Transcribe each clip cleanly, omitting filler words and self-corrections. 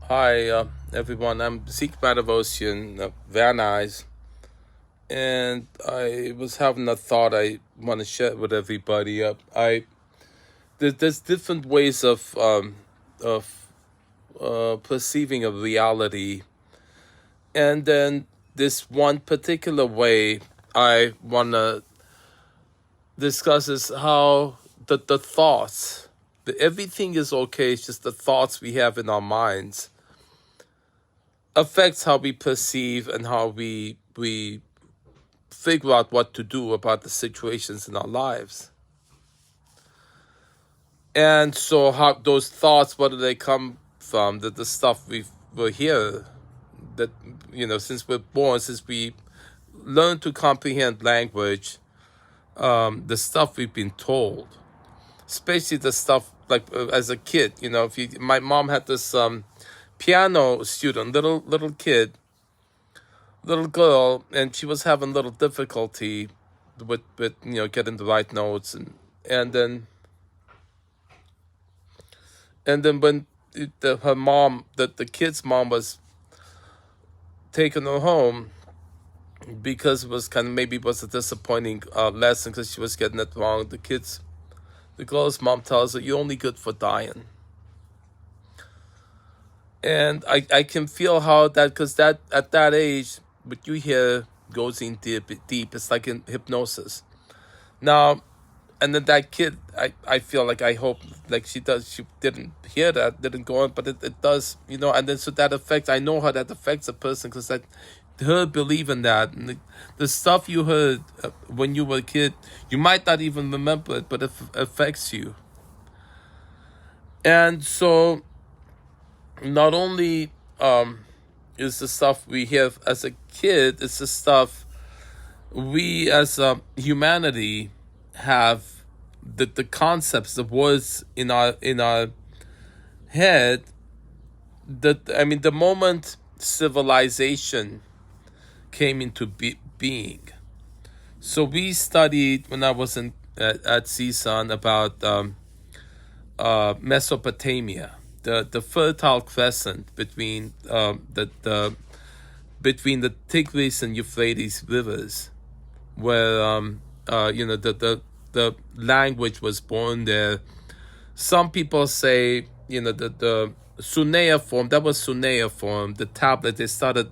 Hi, everyone. I'm Zeke Matevosian, Van Nuys, and I was having a thought I want to share with everybody. There's different ways of perceiving a reality, and then this one particular way I want to discuss is how the thoughts, everything is okay. It's just the thoughts we have in our minds affects how we perceive and how we figure out what to do about the situations in our lives. And so how those thoughts, where do they come from? The stuff we're here, that, since we're born, since we learn to comprehend language, the stuff we've been told, especially the stuff like as a kid, my mom had this piano student, little kid, little girl, and she was having little difficulty with getting the right notes, and then when her mom, the kid's mom, was taking her home because it was maybe it was a disappointing lesson because she was getting it wrong. The girl's mom tells her, "You're only good for dying." And I can feel how that, because that at that age, what you hear goes in deep. It's like in hypnosis. Now, and then that kid, I feel like, I hope, like she didn't hear that, didn't go on, but it does, and then so that affects, I know how that affects a person, because that, her believing that, and the stuff you heard when you were a kid, you might not even remember it, but it affects you. And so, not only is the stuff we hear as a kid, it's the stuff we as humanity have, the concepts, the words in our head. The moment civilization came into being. So we studied when I was at CSUN about Mesopotamia, the Fertile Crescent between between the Tigris and Euphrates rivers, where the language was born there. Some people say the cuneiform, that was cuneiform, the tablet, they started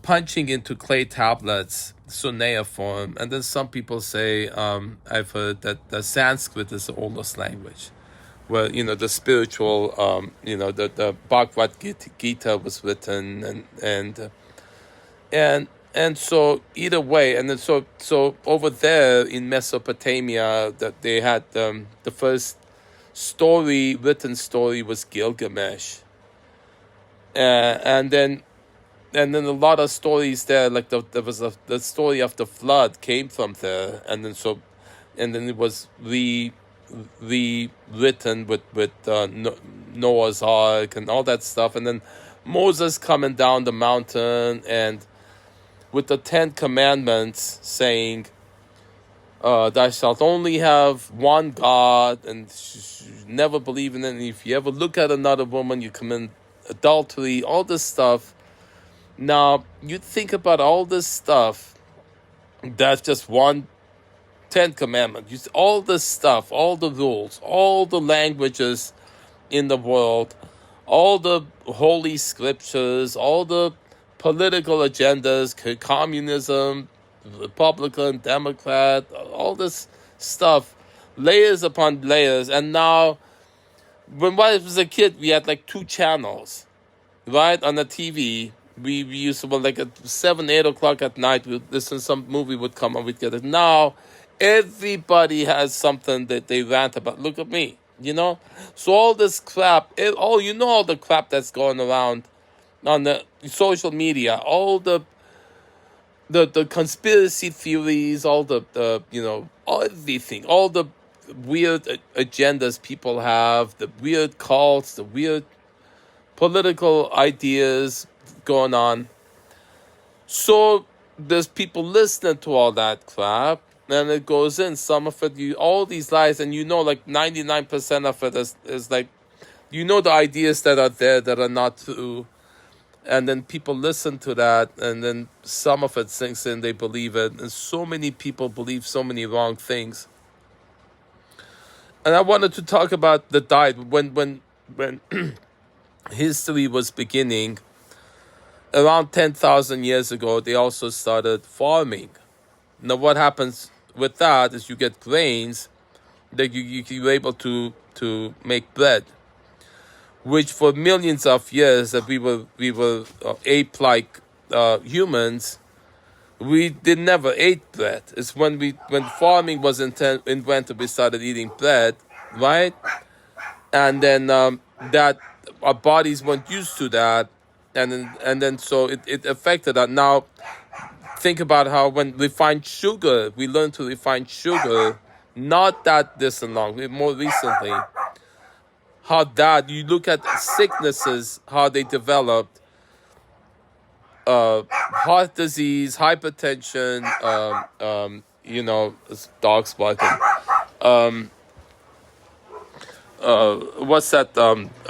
punching into clay tablets, cuneiform, and then some people say, I've heard that the Sanskrit is the oldest language, where the spiritual, the Bhagavad Gita was written, and so either way, and then so over there in Mesopotamia, that they had the first written story was Gilgamesh, and then a lot of stories there, like there was the story of the flood came from there, and then it was rewritten with Noah's Ark and all that stuff, and then Moses coming down the mountain and with the 10 Commandments saying, "Thou shalt only have one God and never believe in it. And if you ever look at another woman, you commit adultery." All this stuff. Now you think about all this stuff. That's just one 10 Commandments. All this stuff, all the rules, all the languages in the world, all the holy scriptures, all the political agendas, communism, Republican, Democrat, all this stuff, layers upon layers. And now, when I was a kid, we had like 2 channels, right, on the TV. We used to, like at 7, 8 o'clock at night, we'd listen to some movie would come and we'd get it. Now, everybody has something that they rant about. Look at me, So all this crap, all the crap that's going around on the social media, all the conspiracy theories, all the everything, all the weird agendas people have, the weird cults, the weird political ideas going on. So there's people listening to all that crap, and it goes in. Some of it, all these lies, and like 99% of it is like You know the ideas that are there that are not true, and then people listen to that, and then some of it sinks in, they believe it, and so many people believe so many wrong things. And I wanted to talk about the diet when history was beginning. Around 10,000 years ago, they also started farming. Now, what happens with that is you get grains that you're able to make bread, which for millions of years that we were ape-like humans, we never ate bread. It's when farming was invented, we started eating bread, right? And then that our bodies weren't used to that, and then so it affected that. Now think about how when refined sugar, we learned to refine sugar, not that distant long, more recently. How that you look at sicknesses, how they developed, heart disease, hypertension, dogs barking. What's that?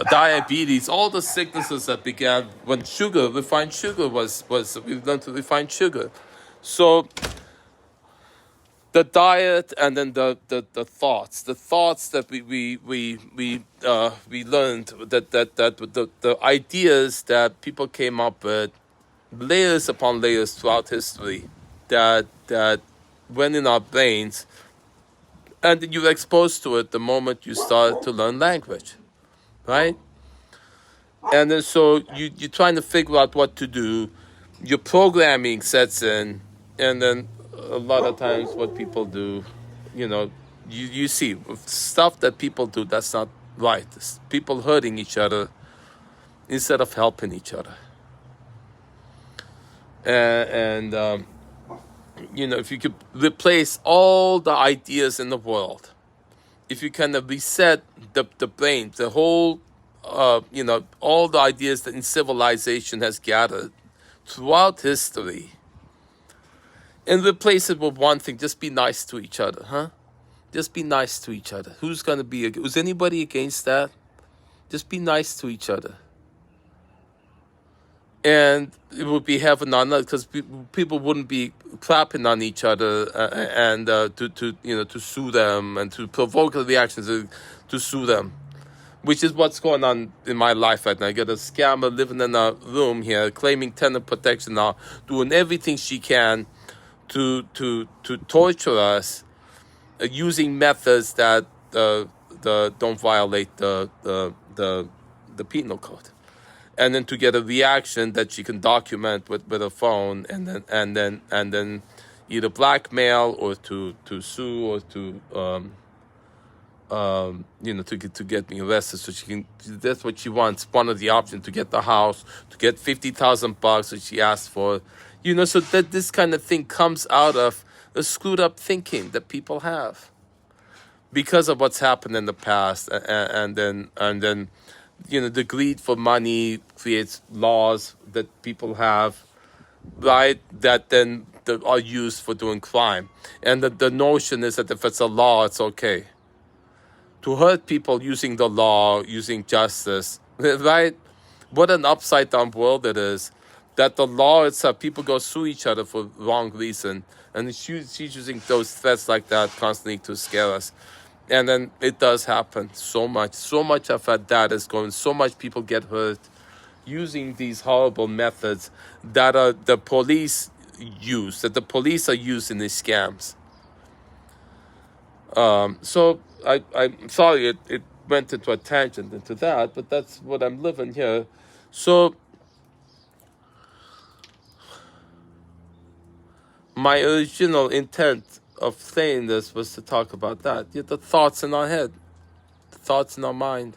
Diabetes, all the sicknesses that began when refined sugar was we learned to refine sugar. So the diet and then the thoughts that we learned that the ideas that people came up with, layers upon layers throughout history, that went in our brains. And you're exposed to it the moment you start to learn language, right? And then so you're trying to figure out what to do. Your programming sets in, and then a lot of times what people do, you see stuff that people do that's not right. It's people hurting each other instead of helping each other. If you could replace all the ideas in the world, if you kind of reset the brain, the whole, all the ideas that in civilization has gathered throughout history, and replace it with one thing: just be nice to each other, huh? Just be nice to each other. Who's anybody against that? Just be nice to each other. And it would be heaven on earth because people wouldn't be clapping on each other and to sue them and to provoke the reactions to sue them, which is what's going on in my life right now. I got a scammer living in a room here, claiming tenant protection now, doing everything she can to torture us, using methods that don't violate the penal code. And then to get a reaction that she can document with a phone, and then either blackmail or to sue or to get me arrested. So she can. That's what she wants. One of the options to get the house, to get $50,000 that she asked for. So that this kind of thing comes out of the screwed up thinking that people have because of what's happened in the past, and then. The greed for money creates laws that people have, right, that then are used for doing crime. And the notion is that if it's a law, it's okay. To hurt people using the law, using justice, right? What an upside-down world it is. That the law itself, people go sue each other for wrong reason. And she's using those threats like that constantly to scare us. And then it does happen so much of that is going, so much people get hurt using these horrible methods that the police use, that the police are using these scams. So I'm sorry it went into a tangent into that, but that's what I'm living here. So my original intent of saying this was to talk about that. Yet the thoughts in our head, the thoughts in our mind.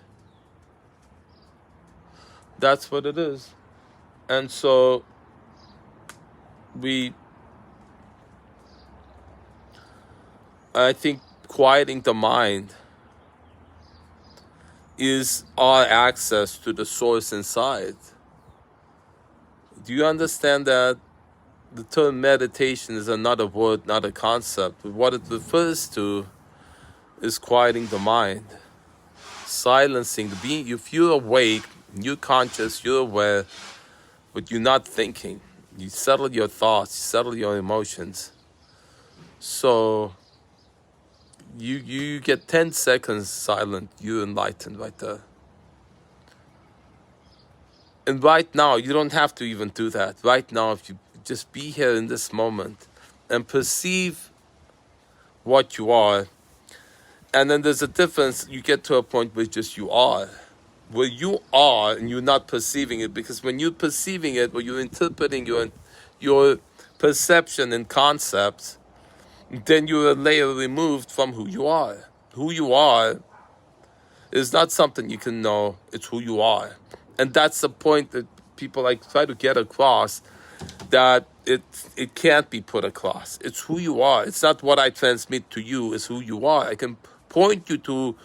That's what it is. And so I think quieting the mind is our access to the source inside. Do you understand that? The term meditation is another word, not a concept. But what it refers to is quieting the mind. silencing, you feel awake, you're conscious, you're aware, but you're not thinking. You settle your thoughts, you settle your emotions. So you get 10 seconds silent, you're enlightened right there. And right now, you don't have to even do that. Right now, if you just be here in this moment and perceive what you are, and then there's a difference, you get to a point where just you are. Where you are and you're not perceiving it, because when you're perceiving it, or you're interpreting your perception and concepts, then you're a layer removed from who you are. Who you are is not something you can know, it's who you are. And that's the point that people like try to get across, that it can't be put across. It's who you are. It's not what I transmit to you, it's who you are. I can point you to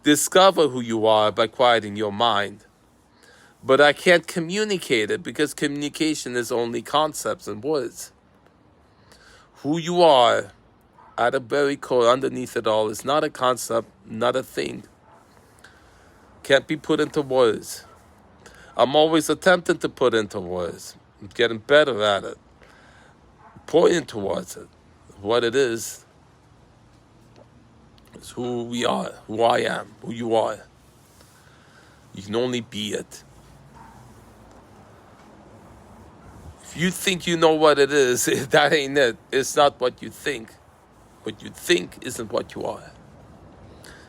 discover who you are by quieting your mind. But I can't communicate it, because communication is only concepts and words. Who you are, at a very core, underneath it all, is not a concept, not a thing. Can't be put into words. I'm always attempting to put into words. I'm getting better at it. Pointing towards it. What it is who we are, who I am, who you are. You can only be it. If you think you know what it is, that ain't it. It's not what you think. What you think isn't what you are.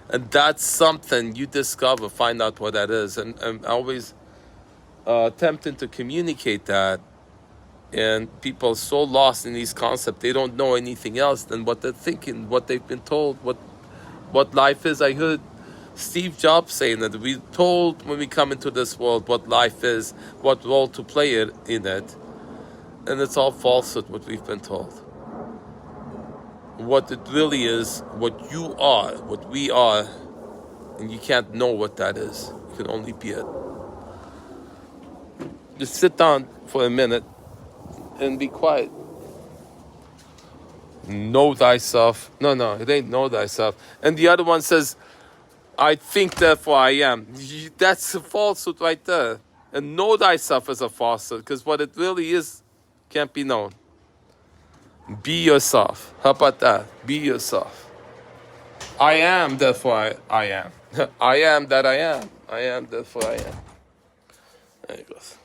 And that's something you discover, find out what that is. And I'm always attempting to communicate that. And people are so lost in these concepts, they don't know anything else than what they're thinking, what they've been told, what life is. I heard Steve Jobs saying that we're told when we come into this world what life is, what role to play in it. And it's all falsehood, what we've been told. What it really is, what you are, what we are, and you can't know what that is. You can only be it. Just sit down for a minute and be quiet. Know thyself. No, it ain't know thyself. And the other one says, I think, therefore I am. That's a falsehood right there. And know thyself is a falsehood, because what it really is can't be known. Be yourself. How about that? Be yourself. I am, therefore I am. I am that I am. I am, therefore I am. There it goes.